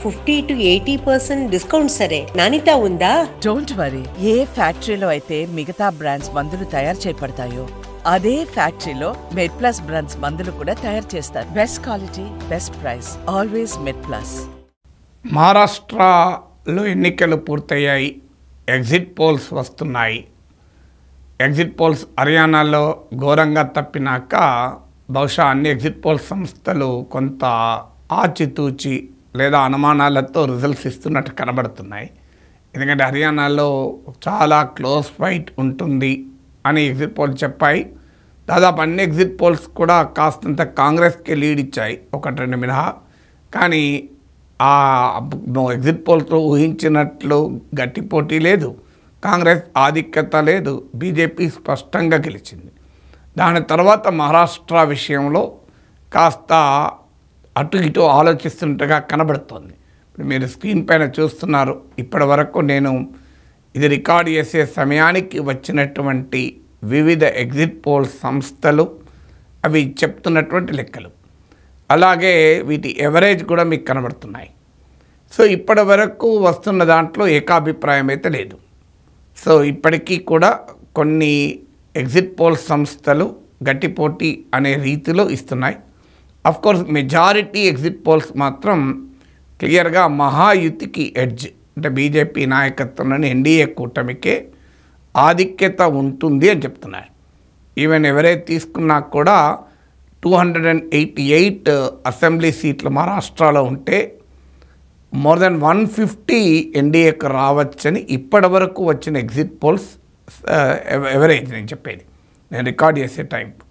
50 to 80% discount సరే, నాణ్యత ఉందా? Don't worry. ఏ ఫ్యాక్టరీలో అయితే మిగతా బ్రాండ్స్ మందులు తయారు చేయబడతాయో అదే ఫ్యాక్టరీలో మెడ్ప్లస్ బ్రాండ్స్ మందులు కూడా తయారు చేస్తారు. Best quality, best price, always MedPlus. మహారాష్ట్రలో ఎన్నికలు పూర్తయ్యాయి. ఎగ్జిట్ పోల్స్ వస్తున్నాయి. ఎగ్జిట్ పోల్స్ హర్యానాలో ఘోరంగా తప్పినాక బహుశా అన్ని ఎగ్జిట్ పోల్ సంస్థలు కొంత ఆచితూచి లేదా అనుమానాలతో రిజల్ట్స్ ఇస్తున్నట్టు కనబడుతున్నాయి. ఎందుకంటే హర్యానాలో చాలా క్లోజ్ ఫైట్ ఉంటుంది అని ఎగ్జిట్ పోల్స్ చెప్పాయి. దాదాపు అన్ని ఎగ్జిట్ పోల్స్ కూడా కాస్తంత కాంగ్రెస్కి లీడ్ ఇచ్చాయి, 1-2 మినహా. కానీ ఆ ఎగ్జిట్ పోల్స్లో ఊహించినట్లు గట్టి పోటీ లేదు, కాంగ్రెస్ ఆధిక్యత లేదు, బీజేపీ స్పష్టంగా గెలిచింది. దాని తర్వాత మహారాష్ట్ర విషయంలో కాస్త అటు ఇటు ఆలోచిస్తున్నట్టుగా కనబడుతోంది. ఇప్పుడు మీరు స్క్రీన్ పైన చూస్తున్నారు. ఇప్పటి వరకు నేను ఇది రికార్డ్ చేసే సమయానికి వచ్చినటువంటి వివిధ ఎగ్జిట్ పోల్ సంస్థలు అవి చెప్తున్నటువంటి లెక్కలు, అలాగే వీటి ఎవరేజ్ కూడా మీకు కనబడుతున్నాయి. సో ఇప్పటి వరకు వస్తున్న దాంట్లో ఏకాభిప్రాయం అయితే లేదు. సో ఇప్పటికీ కూడా కొన్ని ఎగ్జిట్ పోల్ సంస్థలు గట్టి పోటీ అనే రీతిలో ఇస్తున్నాయి. అఫ్కోర్స్ మెజారిటీ ఎగ్జిట్ పోల్స్ మాత్రం క్లియర్గా మహాయుతికి ఎడ్జ్, అంటే బీజేపీ నాయకత్వంలోని ఎన్డీఏ కూటమికే ఆధిక్యత ఉంటుంది అని చెప్తున్నారు. ఈవెన్ ఎవరైతే తీసుకున్నా కూడా 288 అసెంబ్లీ సీట్లు మహారాష్ట్రలో ఉంటే మోర్ దెన్ 150 ఎన్డీఏకు రావచ్చని ఇప్పటి వరకు వచ్చిన ఎగ్జిట్ పోల్స్ ఎవరేజ్. నేను చెప్పేది నేను రికార్డ్ చేసే టైంకు,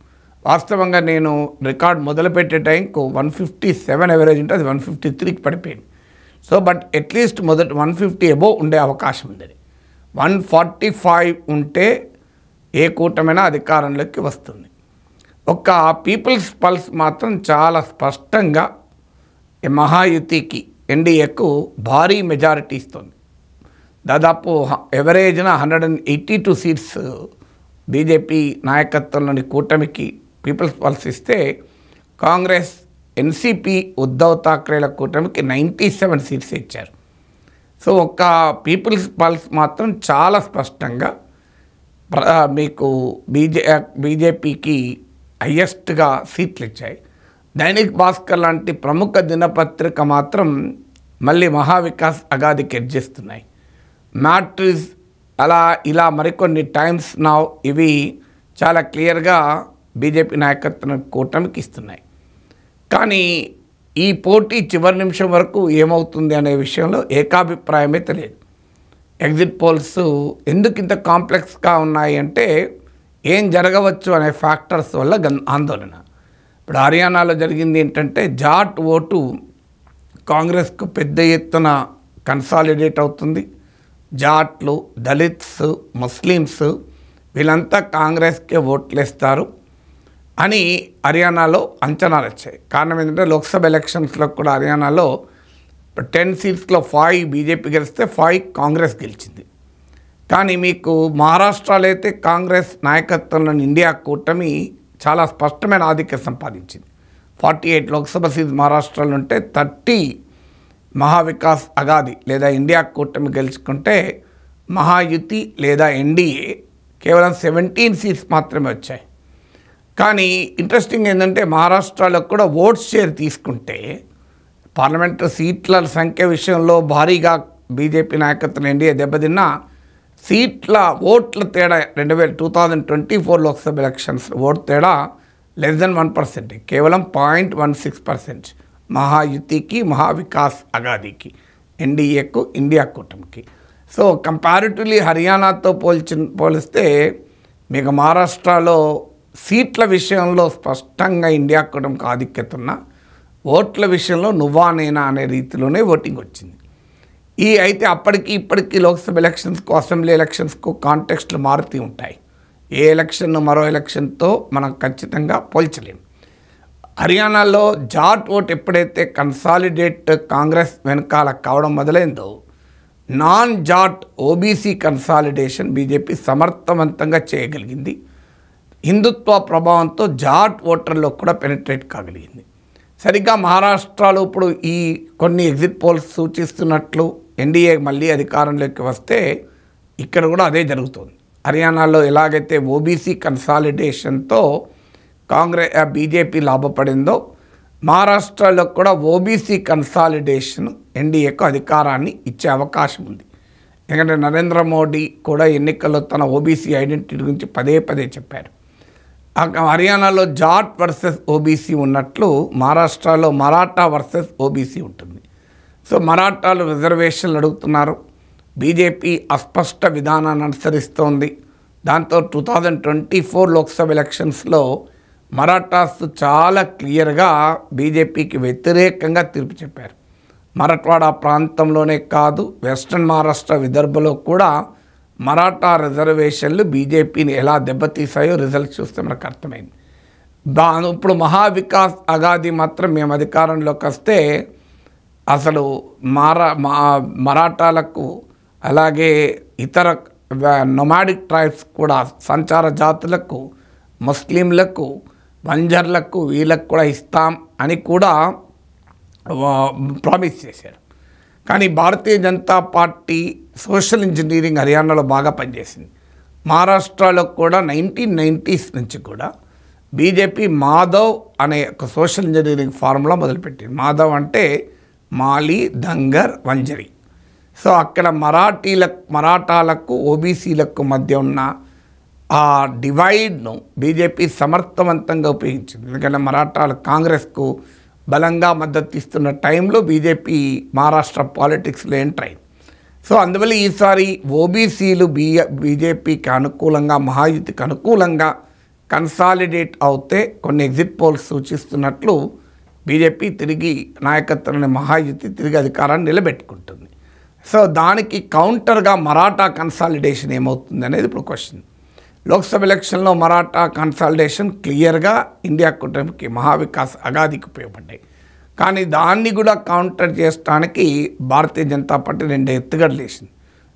వాస్తవంగా నేను రికార్డ్ మొదలుపెట్టే టైంకు 157 ఎవరేజ్ ఉంటే అది 153కి పడిపోయింది. సో బట్ అట్లీస్ట్ మొదటి 150 అబోవ్ ఉండే అవకాశం ఉంది. 145 ఉంటే ఏ కూటమైనా అధికారంలోకి వస్తుంది. ఒక పీపుల్స్ పల్స్ మాత్రం చాలా స్పష్టంగా మహాయుతికి ఎన్డీఏకు భారీ మెజారిటీ ఇస్తుంది. దాదాపు ఎవరేజ్న 182 సీట్స్ బీజేపీ నాయకత్వంలోని కూటమికి పీపుల్స్ పల్స్ ఇస్తే, కాంగ్రెస్ ఎన్సీపీ ఉద్ధవ్ థాక్రేల కూటమికి 97 సీట్స్ ఇచ్చారు. సో ఒక పీపుల్స్ పల్స్ మాత్రం చాలా స్పష్టంగా మీకు బీజేపీకి హయ్యెస్ట్గా సీట్లు ఇచ్చాయి. దైనిక్ భాస్కర్ లాంటి ప్రముఖ దినపత్రిక మాత్రం మళ్ళీ మహావికాస్ అగాధికి ఎడ్జిస్తున్నాయి. మ్యాట్రిస్ అలా ఇలా మరికొన్ని టైమ్స్ నౌ ఇవి చాలా క్లియర్గా బీజేపీ నాయకత్వం కూటమికి ఇస్తున్నాయి. కానీ ఈ పోటీ చివరి నిమిషం వరకు ఏమవుతుంది అనే విషయంలో ఏకాభిప్రాయమే తెలియదు. ఎగ్జిట్ పోల్స్ ఎందుకు ఇంత కాంప్లెక్స్గా ఉన్నాయి అంటే ఏం జరగవచ్చు అనే ఫ్యాక్టర్స్ వల్ల ఆందోళన. ఇప్పుడు హర్యానాలో జరిగింది ఏంటంటే జాట్ ఓటు కాంగ్రెస్కు పెద్ద ఎత్తున కన్సాలిడేట్ అవుతుంది. జాట్లు, దళిత్స్, ముస్లిమ్స్ వీళ్ళంతా కాంగ్రెస్కే ఓట్లేస్తారు అని హర్యానాలో అంచనాలు వచ్చాయి. కారణం ఏంటంటే లోక్సభ ఎలక్షన్స్లో కూడా హర్యానాలో 10 సీట్స్లో 5 బీజేపీ గెలిస్తే 5 కాంగ్రెస్ గెలిచింది. కానీ మీకు మహారాష్ట్రలో అయితే కాంగ్రెస్ నాయకత్వంలోని ఇండియా కూటమి చాలా స్పష్టమైన ఆధిక్యత సంపాదించింది. 48 లోక్సభ సీట్స్ మహారాష్ట్రలో ఉంటే 30 మహావికాస్ అగాధి లేదా ఇండియా కూటమి గెలుచుకుంటే మహాయుతి లేదా ఎన్డీఏ కేవలం 17 సీట్స్ మాత్రమే వచ్చాయి. కానీ ఇంట్రెస్టింగ్ ఏంటంటే మహారాష్ట్రలో కూడా ఓట్స్ షేర్ తీసుకుంటే పార్లమెంటు సీట్ల సంఖ్య విషయంలో భారీగా బీజేపీ నాయకత్వం ఎన్డీఏ దెబ్బతిన్నా సీట్ల ఓట్ల తేడా 2024 లోక్సభ ఎలక్షన్స్ ఓట్ తేడా లెస్ దెన్ 1%, కేవలం 0.16% మహాయుతికి, మహావికాస్ అగాధికి, ఎన్డీఏకు, ఇండియా కూటమికి. సో కంపారిటివ్లీ హర్యానాతో పోలిస్తే మీకు మహారాష్ట్రలో సీట్ల విషయంలో స్పష్టంగా ఇండియా కూటమికి ఆధిక్యత ఉన్న, ఓట్ల విషయంలో నువ్వా నేనా అనే రీతిలోనే ఓటింగ్ వచ్చింది. అయితే అప్పటికి ఇప్పటికీ లోక్సభ ఎలక్షన్స్కు, అసెంబ్లీ ఎలక్షన్స్కు కాంటెక్స్ట్లు మారుతూ ఉంటాయి. ఏ ఎలక్షన్ మరో ఎలక్షన్తో మనం ఖచ్చితంగా పోల్చలేము. హర్యానాలో జాట్ ఓట్ ఎప్పుడైతే కన్సాలిడేట్ కాంగ్రెస్ వెనకాల కావడం మొదలైందో, non Jat OBC consolidation BJP సమర్థవంతంగా చేయగలిగింది. హిందుత్వ ప్రభావంతో జాట్ ఓటర్లో కూడా పెనిట్రేట్ కాగలిగింది. సరిగ్గా మహారాష్ట్రలో ఇప్పుడు ఈ కొన్ని ఎగ్జిట్ పోల్స్ సూచిస్తున్నట్లు ఎన్డీఏ మళ్ళీ అధికారంలోకి వస్తే ఇక్కడ కూడా అదే జరుగుతుంది. హర్యానాలో ఎలాగైతే ఓబీసీ కన్సాలిడేషన్తో బీజేపీ లాభపడిందో మహారాష్ట్రలో కూడా ఓబీసీ కన్సాలిడేషన్ ఎన్డీఏకు అధికారాన్ని ఇచ్చే అవకాశం ఉంది. ఎందుకంటే నరేంద్ర మోడీ కూడా ఎన్నికల్లో తన ఓబీసీ ఐడెంటిటీ గురించి పదే పదే చెప్పారు. హర్యానాలో జాట్ వర్సెస్ ఓబీసీ ఉన్నట్లు మహారాష్ట్రలో మరాఠా వర్సెస్ ఓబీసీ ఉంటుంది. సో మరాఠాలు రిజర్వేషన్లు అడుగుతున్నారు. బీజేపీ అస్పష్ట విధానాన్ని అనుసరిస్తోంది. దాంతో 2024 లోక్సభ ఎలక్షన్స్లో మరాఠాస్ చాలా క్లియర్గా బీజేపీకి వ్యతిరేకంగా తీర్పు చెప్పారు. మరాఠ్వాడా ప్రాంతంలోనే కాదు, వెస్ట్రన్ మహారాష్ట్ర విదర్భలో కూడా మరాఠా రిజర్వేషన్లు బీజేపీని ఎలా దెబ్బతీసాయో రిజల్ట్ చూస్తే మనకు అర్థమైంది. ఇప్పుడు మహావికాస్ అఘాదీ మాత్రం మేము అధికారంలోకి వస్తే అసలు మరాఠాలకు అలాగే ఇతర నొమాడిక్ ట్రైబ్స్ కూడా సంచార జాతులకు ముస్లింలకు బంజర్లకు వీళ్ళకు కూడా ఇస్తాం అని కూడా ప్రామిస్ చేశారు. కానీ Bharatiya Janata party social engineering హర్యానాలో బాగా పనిచేసింది. మహారాష్ట్రలో కూడా 1990s నుంచి కూడా బీజేపీ మాధవ్ అనే ఒక సోషల్ ఇంజనీరింగ్ ఫార్ములా మొదలుపెట్టింది. మాధవ్ అంటే మాలి, దంగర్, వంజరి. సో అక్కడ మరాఠాలకు ఓబీసీలకు మధ్య ఉన్న ఆ డివైడ్ను బీజేపీ సమర్థవంతంగా ఉపయోగించింది. ఎందుకంటే మరాఠాలు కాంగ్రెస్కు బలంగా మద్దతు ఇస్తున్న టైంలో బీజేపీ మహారాష్ట్ర పాలిటిక్స్లో ఎంటర్ అయింది. సో అందువల్ల ఈసారి ఓబీసీలు బీజేపీకి అనుకూలంగా, మహాయుతికి అనుకూలంగా కన్సాలిడేట్ అవుతే కొన్ని ఎగ్జిట్ పోల్స్ సూచిస్తున్నట్లు బీజేపీ తిరిగి నాయకత్వంలోని మహాయుతి తిరిగి అధికారాన్ని నిలబెట్టుకుంటుంది. సో దానికి కౌంటర్గా మరాఠా కన్సాలిడేషన్ ఏమవుతుంది అనేది ఇప్పుడు క్వశ్చన్. లోక్సభ ఎలక్షన్లో మరాఠా కన్సాలిడేషన్ క్లియర్గా ఇండియా కూటమికి మహావికాస్ అఘాదీకి ఉపయోగపడ్డాయి. కానీ దాన్ని కూడా కౌంటర్ చేయడానికి భారతీయ జనతా పార్టీ 2 ఎత్తుగడలు వేసింది.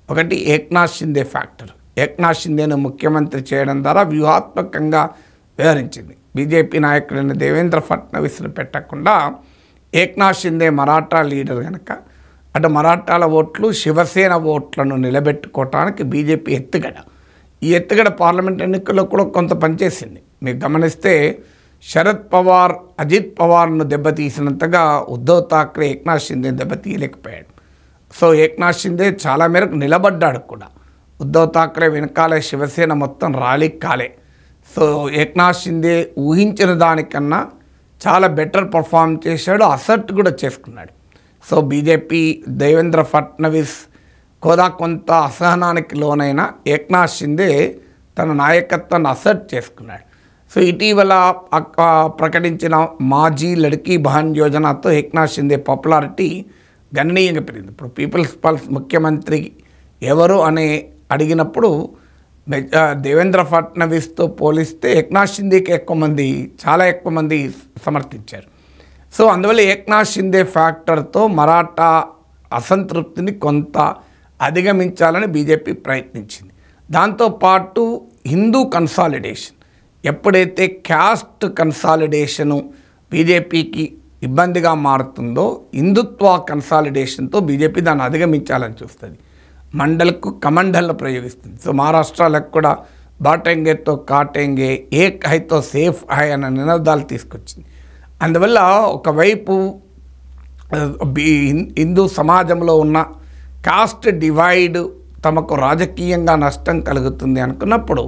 ఒకటి ఏక్నాథ్ షిందే ఫ్యాక్టర్. ఏక్నాథ్ షిందేను ముఖ్యమంత్రి చేయడం ద్వారా వ్యూహాత్మకంగా వ్యవహరించింది. బీజేపీ నాయకుడైన దేవేంద్ర ఫడ్నవీస్ను పెట్టకుండా ఏక్నాథ్ షిందే మరాఠా లీడర్ కనుక అటు మరాఠాల ఓట్లు శివసేన ఓట్లను నిలబెట్టుకోవటానికి బీజేపీ ఎత్తుగడ. ఈ ఎత్తుగడ పార్లమెంట్ ఎన్నికల్లో కూడా కొంత పనిచేసింది. మీరు గమనిస్తే శరద్ పవార్, అజిత్ పవార్ను దెబ్బతీసినంతగా ఉద్ధవ్ ఠాక్రే ఏక్నాథ్ షిందే దెబ్బతీయలేకపోయాడు. సో ఏక్నాథ్ షిందే చాలా మేరకు నిలబడ్డాడు కూడా. ఉద్ధవ్ ఠాక్రే వెనకాలే శివసేన మొత్తం ర్యాలీ కాలే. సో ఏక్నాథ్ షిందే ఊహించిన దానికన్నా చాలా బెటర్ పర్ఫామ్ చేశాడు, అసర్ట్ కూడా చేసుకున్నాడు. సో బీజేపీ దేవేంద్ర ఫడ్నవీస్ కూడా కొంత అసహనానికి లోనైన ఏక్నాథ్ షిందే తన నాయకత్వాన్ని అసర్ట్ చేసుకున్నాడు. సో ఇటీవల ప్రకటించిన మాజీ లడ్కీ బహన్ యోజనతో ఏక్నాథ్ షిందే పాపులారిటీ గణనీయంగా పెరిగింది. ఇప్పుడు పీపుల్స్ పల్స్ ముఖ్యమంత్రి ఎవరు అని అడిగినప్పుడు దేవేంద్ర ఫడ్నవీస్తో పోలిస్తే ఏక్నాథ్ షిందేకి చాలా ఎక్కువ మంది సమర్థించారు. సో అందువల్ల ఏక్నాథ్ షిందే ఫ్యాక్టర్తో మరాఠా అసంతృప్తిని కొంత అధిగమించాలని బీజేపీ ప్రయత్నించింది. దాంతోపాటు హిందూ కన్సాలిడేషన్, ఎప్పుడైతే క్యాస్ట్ కన్సాలిడేషను బీజేపీకి ఇబ్బందిగా మారుతుందో హిందుత్వ కన్సాలిడేషన్తో బీజేపీ దాన్ని అధిగమించాలని చూస్తుంది. మండల్కు కమండల్ను ప్రయోగిస్తుంది. సో మహారాష్ట్రలకు కూడా బాటెంగేతో కాటెంగే, ఏక్ హైతో సేఫ్ హై అన్న నినాదాలు తీసుకొచ్చింది. అందువల్ల ఒకవైపు హిందూ సమాజంలో ఉన్న కాస్ట్ డివైడ్ తమకు రాజకీయంగా నష్టం కలుగుతుంది అనుకున్నప్పుడు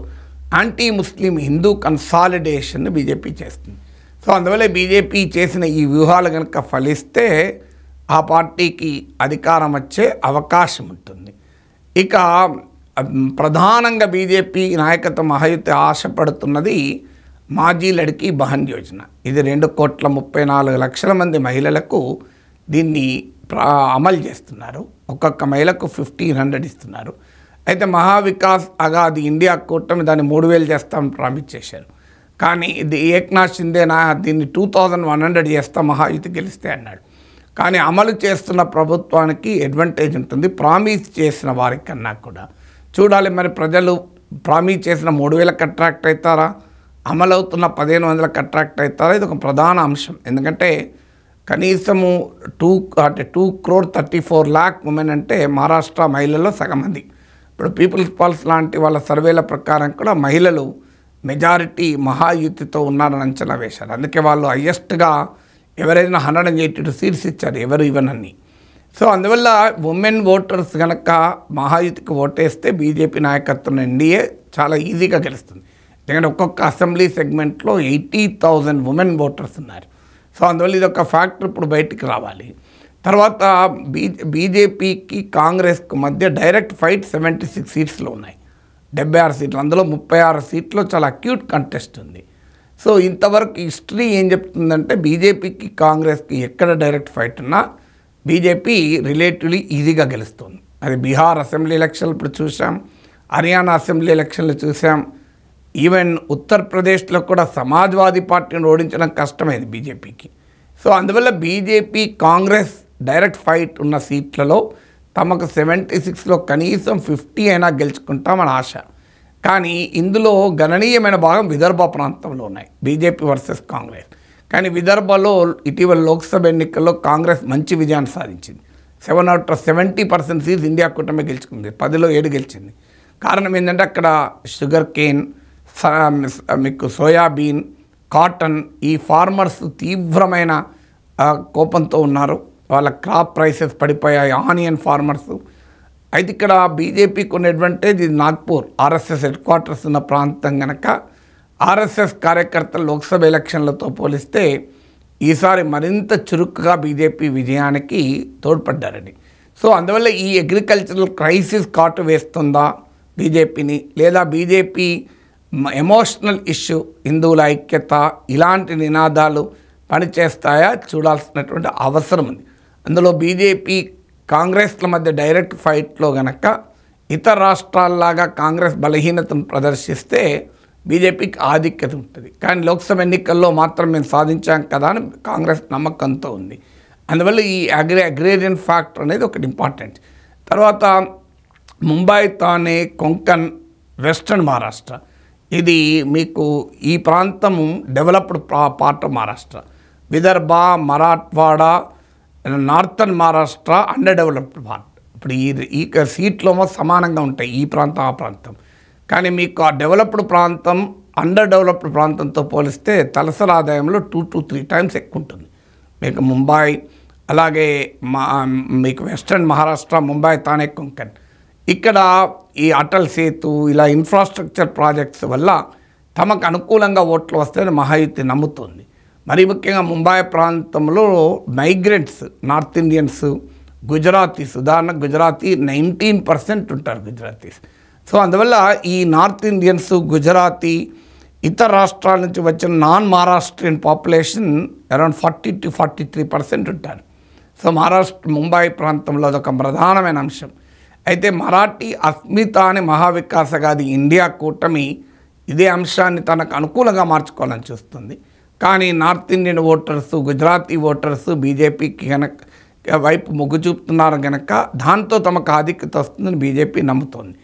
యాంటీ ముస్లిం హిందూ కన్సాలిడేషన్ బీజేపీ చేస్తుంది. సో అందువల్ల బీజేపీ చేసిన ఈ వ్యూహాలు కనుక ఫలిస్తే ఆ పార్టీకి అధికారం వచ్చే అవకాశం ఉంటుంది. ఇక ప్రధానంగా బీజేపీ నాయకత్వం మహాయుతి ఆశపడుతున్నది మాజీ లడ్కీ బహన్ యోజన. ఇది 2,34,00,000 మంది మహిళలకు దీన్ని అమలు చేస్తున్నారు. ఒక్కొక్క మహిళకు 1,500 ఇస్తున్నారు. అయితే మహావికాస్ అఘాదీ ఇండియా కూటమి దాన్ని 3,000 చేస్తామని ప్రామిస్ చేశారు. కానీ ఇది ఏక్నాథ్ షిందే దీన్ని 2,100 చేస్తాం మహాయుతి గెలిస్తే అన్నాడు. కానీ అమలు చేస్తున్న ప్రభుత్వానికి అడ్వాంటేజ్ ఉంటుంది ప్రామిస్ చేసిన వారికన్నా కూడా. చూడాలి మరి ప్రజలు ప్రామిస్ చేసిన 3,000కి అట్రాక్ట్ అవుతారా, అమలవుతున్న 1,500కి అట్రాక్ట్ అవుతారా? ఇది ఒక ప్రధాన అంశం. ఎందుకంటే కనీసము 2,34,00,000 ఉమెన్ అంటే మహారాష్ట్ర మహిళల్లో సగం మంది. ఇప్పుడు పీపుల్స్ పల్స్ లాంటి వాళ్ళ సర్వేల ప్రకారం కూడా మహిళలు మెజారిటీ మహాయుతితో ఉన్నారని అంచనా వేశారు. అందుకే వాళ్ళు హయ్యెస్ట్గా ఎవరైనా 182 సీట్స్ ఇచ్చారు, ఎవరు ఇవ్వనని. సో అందువల్ల ఉమెన్ ఓటర్స్ కనుక మహాయుతికి ఓటేస్తే బీజేపీ నాయకత్వం ఎన్డీఏ చాలా ఈజీగా గెలుస్తుంది. ఎందుకంటే ఒక్కొక్క అసెంబ్లీ సెగ్మెంట్లో 80,000 ఉమెన్ ఓటర్స్ ఉన్నారు. సో అందువల్ల ఇది ఒక ఫ్యాక్టర్ ఇప్పుడు బయటికి రావాలి. తర్వాత బీజేపీకి కాంగ్రెస్కు మధ్య డైరెక్ట్ ఫైట్ 76 సీట్స్లో ఉన్నాయి, 76 సీట్లు, అందులో 36 సీట్లో చాలా అక్యూట్ కంటెస్ట్ ఉంది. సో ఇంతవరకు హిస్టరీ ఏం చెప్తుందంటే బీజేపీకి కాంగ్రెస్కి ఎక్కడ డైరెక్ట్ ఫైట్ ఉన్నా బీజేపీ రిలేటివ్లీ ఈజీగా గెలుస్తుంది. అది బీహార్ అసెంబ్లీ ఎలక్షన్లు ఇప్పుడు చూసాం, హర్యానా అసెంబ్లీ ఎలక్షన్లు చూసాం, ఈవెన్ ఉత్తరప్రదేశ్లో కూడా సమాజ్వాదీ పార్టీని ఓడించడం కష్టమైంది బీజేపీకి. సో అందువల్ల బీజేపీ కాంగ్రెస్ డైరెక్ట్ ఫైట్ ఉన్న సీట్లలో తమకు 76లో కనీసం 50 అయినా గెలుచుకుంటామని ఆశ. కానీ ఇందులో గణనీయమైన భాగం విదర్భ ప్రాంతంలో ఉన్నాయి, బీజేపీ వర్సెస్ కాంగ్రెస్. కానీ విదర్భలో ఇటీవల లోక్సభ ఎన్నికల్లో కాంగ్రెస్ మంచి విజయాన్ని సాధించింది. 7 out of 70% సీట్స్ ఇండియా కూటమి గెలుచుకుంది, 10లో 7 గెలిచింది. కారణం ఏంటంటే అక్కడ షుగర్ కేన్, మీకు సోయాబీన్, కాటన్, ఈ ఫార్మర్స్ తీవ్రమైన కోపంతో ఉన్నారు. వాళ్ళ క్రాప్ ప్రైసెస్ పడిపోయాయి, ఆనియన్ ఫార్మర్స్. అయితే ఇక్కడ బీజేపీకి ఉన్న అడ్వాంటేజ్ ఇది నాగ్పూర్ ఆర్ఎస్ఎస్ హెడ్ క్వార్టర్స్ ఉన్న ప్రాంతం కనుక ఆర్ఎస్ఎస్ కార్యకర్తలు లోక్సభ ఎలక్షన్లతో పోలిస్తే ఈసారి మరింత చురుకుగా బీజేపీ విజయానికి తోడ్పడ్డారని. సో అందువల్ల ఈ అగ్రికల్చరల్ క్రైసిస్ కాటు వేస్తుందా బీజేపీని, లేదా బీజేపీ ఎమోషనల్ ఇష్యూ, హిందువుల ఐక్యత, ఇలాంటి నినాదాలు పనిచేస్తాయా చూడాల్సినటువంటి అవసరం ఉంది. అందులో బీజేపీ కాంగ్రెస్ల మధ్య డైరెక్ట్ ఫైట్లో గనక ఇతర రాష్ట్రాల్లాగా కాంగ్రెస్ బలహీనతను ప్రదర్శిస్తే బీజేపీకి ఆధిక్యత ఉంటుంది. కానీ లోక్సభ ఎన్నికల్లో మాత్రం మేము సాధించాం కదా అని కాంగ్రెస్ నమ్మకంతో ఉంది. అందువల్ల ఈ అగ్రేరియన్ ఫ్యాక్టర్ అనేది ఒకటి ఇంపార్టెంట్. తర్వాత ముంబై, థానే, కొంకన్, వెస్టర్న్ మహారాష్ట్ర, ఇది మీకు ఈ ప్రాంతము developed part of Maharashtra. Vidarbha, Marathwada, northern Maharashtra under developed part. ఇప్పుడు ఈ సీట్లో సమానంగా ఉంటాయి ఈ ప్రాంతం ఆ ప్రాంతం. కానీ మీకు ఆ డెవలప్డ్ ప్రాంతం అండర్ డెవలప్డ్ ప్రాంతంతో పోలిస్తే తలసరి ఆదాయంలో 2 to 3 times ఎక్కువ ఉంటుంది. మీకు ముంబై, అలాగే మీకు వెస్టర్న్ మహారాష్ట్ర, ముంబై, థానే, కొంకన్, ఇక్కడ ఈ అటల్ సేతు ఇలా ఇన్ఫ్రాస్ట్రక్చర్ ప్రాజెక్ట్స్ వల్ల తమకు అనుకూలంగా ఓట్లు వస్తాయని మహాయుతి నమ్ముతుంది. మరీ ముఖ్యంగా ముంబై ప్రాంతంలో మైగ్రెంట్స్, నార్త్ ఇండియన్స్, గుజరాతీస్, ఉదాహరణకు గుజరాతీ 19% ఉంటారు గుజరాతీస్. సో అందువల్ల ఈ నార్త్ ఇండియన్స్, గుజరాతీ, ఇతర రాష్ట్రాల నుంచి వచ్చిన non Maharashtrian population around 40 to 43% ఉంటారు. సో ముంబై ప్రాంతంలో అదొక ప్రధానమైన అంశం. అయితే మరాఠీ అస్మిత అనే మహావికాసగాది ఇండియా కూటమి ఇదే అంశాన్ని తనకు అనుకూలంగా మార్చుకోవాలని చూస్తుంది. కానీ north Indian voters, Gujarati voters బీజేపీకి కనుక వైపు మొగ్గు చూపుతున్నారు కనుక దాంతో తమకు ఆధిక్యత వస్తుందని బీజేపీ నమ్ముతోంది.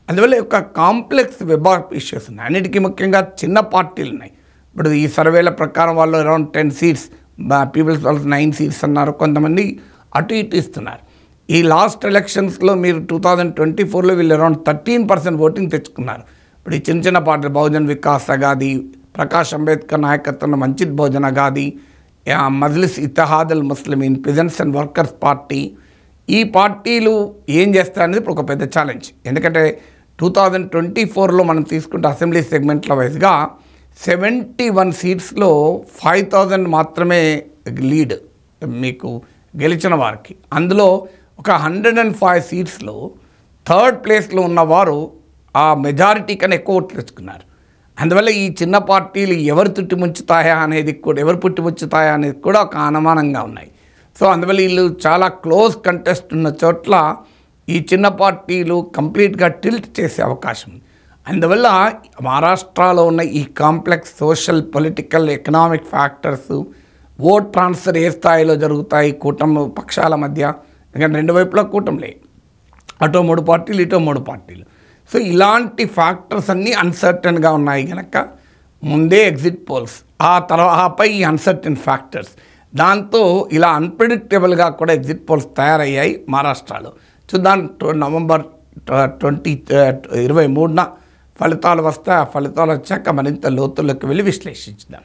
అందువల్ల ఒక కాంప్లెక్స్ వెబ్ ఆఫ్ ఇష్యూస్ ఉన్నాయి. అన్నిటికీ ముఖ్యంగా చిన్న పార్టీలు ఉన్నాయి. ఇప్పుడు ఈ సర్వేల ప్రకారం వాళ్ళు అరౌండ్ 10 seats, పీపుల్స్ వాళ్ళు 9 seats అన్నారు, కొంతమంది అటు ఇటు ఇస్తున్నారు. ఈ లాస్ట్ ఎలక్షన్స్లో మీరు 2024లో వీళ్ళు అరౌండ్ 13% ఓటింగ్ తెచ్చుకున్నారు. ఇప్పుడు ఈ చిన్న చిన్న పార్టీలు బహుజన్ వికాస్ అగాది, ప్రకాష్ అంబేద్కర్ నాయకత్వంలో మంచిద్ Bahujan Aghadi, Majlis Ittehad al Muslimeen, peasants and workers party, ఈ పార్టీలు ఏం చేస్తాయనేది ఇప్పుడు ఒక పెద్ద ఛాలెంజ్. ఎందుకంటే 2024లో మనం తీసుకుంటే అసెంబ్లీ సెగ్మెంట్ల వైజ్గా 71 seatsలో 5,000 మాత్రమే లీడ్ మీకు గెలిచిన వారికి. అందులో ఒక 105 seatsలో థర్డ్ ప్లేస్లో ఉన్నవారు ఆ మెజారిటీ కన్నా ఎక్కువ ఓట్లు తెచ్చుకున్నారు. అందువల్ల ఈ చిన్న పార్టీలు ఎవరు పుట్టిముంచుతాయా అనేది కూడా ఒక అనుమానంగా ఉన్నాయి. సో అందువల్ల వీళ్ళు చాలా క్లోజ్ కంటెస్ట్ ఉన్న చోట్ల ఈ చిన్న పార్టీలు కంప్లీట్గా టిల్ట్ చేసే అవకాశం ఉంది. అందువల్ల మహారాష్ట్రలో ఉన్న ఈ complex social, political, economic factors, vote transfer ఏ స్థాయిలో జరుగుతాయి కూటమి పక్షాల మధ్య, ఎందుకంటే రెండు వైపులా కూటమిలే, అటో 3 పార్టీలు ఇటో 3 పార్టీలు. సో ఇలాంటి ఫ్యాక్టర్స్ అన్నీ అన్సర్టన్గా ఉన్నాయి కనుక ముందే ఎగ్జిట్ పోల్స్, ఆ తర్వాతపై ఈ అన్సర్టన్ ఫ్యాక్టర్స్, దాంతో ఇలా అన్ప్రెడిక్టబుల్గా కూడా ఎగ్జిట్ పోల్స్ తయారయ్యాయి మహారాష్ట్రలో. చూద్దాం నవంబర్ 23న ఫలితాలు వస్తాయి. ఆ ఫలితాలు వచ్చాక మరింత లోతుల్లోకి వెళ్ళి విశ్లేషించుదాం.